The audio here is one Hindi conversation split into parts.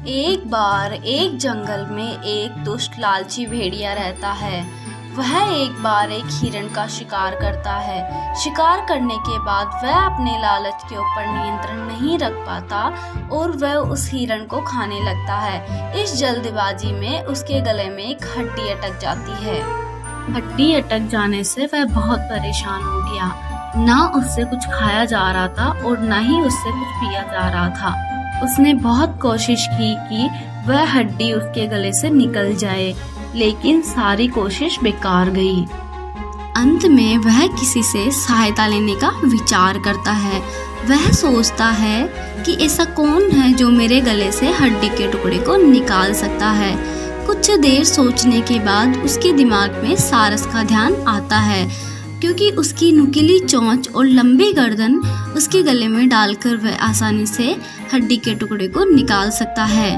एक बार एक जंगल में एक दुष्ट लालची भेड़िया रहता है। वह एक बार एक हिरण का शिकार करता है। शिकार करने के बाद वह अपने लालच के ऊपर नियंत्रण नहीं रख पाता और वह उस हिरण को खाने लगता है। इस जल्दबाजी में उसके गले में एक हड्डी अटक जाती है। हड्डी अटक जाने से वह बहुत परेशान हो गया। ना उससे कुछ खाया जा रहा था और ना ही उससे कुछ पिया जा रहा था। उसने बहुत कोशिश की कि वह हड्डी उसके गले से निकल जाए, लेकिन सारी कोशिश बेकार गई। अंत में वह किसी से सहायता लेने का विचार करता है। वह सोचता है कि ऐसा कौन है जो मेरे गले से हड्डी के टुकड़े को निकाल सकता है। कुछ देर सोचने के बाद उसके दिमाग में सारस का ध्यान आता है, क्योंकि उसकी नुकीली चोंच और लंबी गर्दन उसके गले में डालकर वह आसानी से हड्डी के टुकड़े को निकाल सकता है।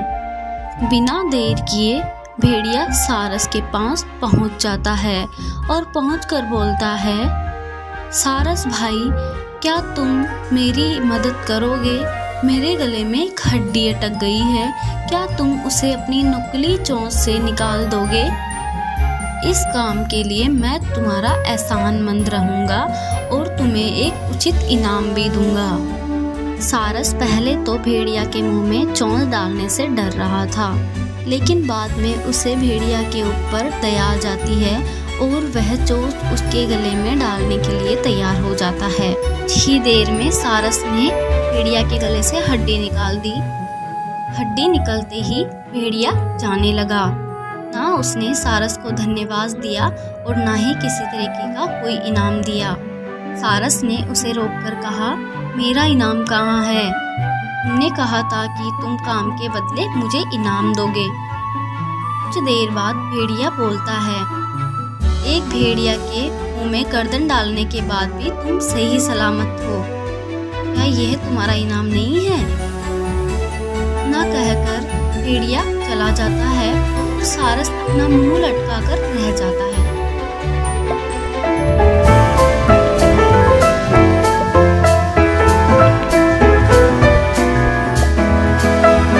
बिना देर किए भेड़िया सारस के पास पहुंच जाता है और पहुंचकर बोलता है, सारस भाई, क्या तुम मेरी मदद करोगे? मेरे गले में एक हड्डी अटक गई है, क्या तुम उसे अपनी नुकीली चोंच से निकाल दोगे? इस काम के लिए मैं तुम्हारा एहसानमंद रहूंगा और तुम्हें एक उचित इनाम भी दूंगा। सारस पहले तो भेड़िया के मुंह में चोंच डालने से डर रहा था, लेकिन बाद में उसे भेड़िया के ऊपर दया आ जाती है और वह चोंच उसके गले में डालने के लिए तैयार हो जाता है। ही देर में सारस ने भेड़िया के गले से हड्डी निकाल दी। हड्डी निकलते ही भेड़िया जाने लगा। ना उसने सारस को धन्यवाद दिया और ना ही किसी तरीके का कोई इनाम दिया। सारस ने उसे रोककर कहा, मेरा इनाम कहाँ है? तुमने कहा था कि तुम काम के बदले मुझे इनाम दोगे। कुछ देर बाद भेड़िया बोलता है, एक भेड़िया के मुंह में गर्दन डालने के बाद भी तुम सही सलामत हो, क्या यह तुम्हारा इनाम नहीं है? ना कहकर भेड़िया चला जाता है और सारस अपना मुंह लटका कर रह जाता है।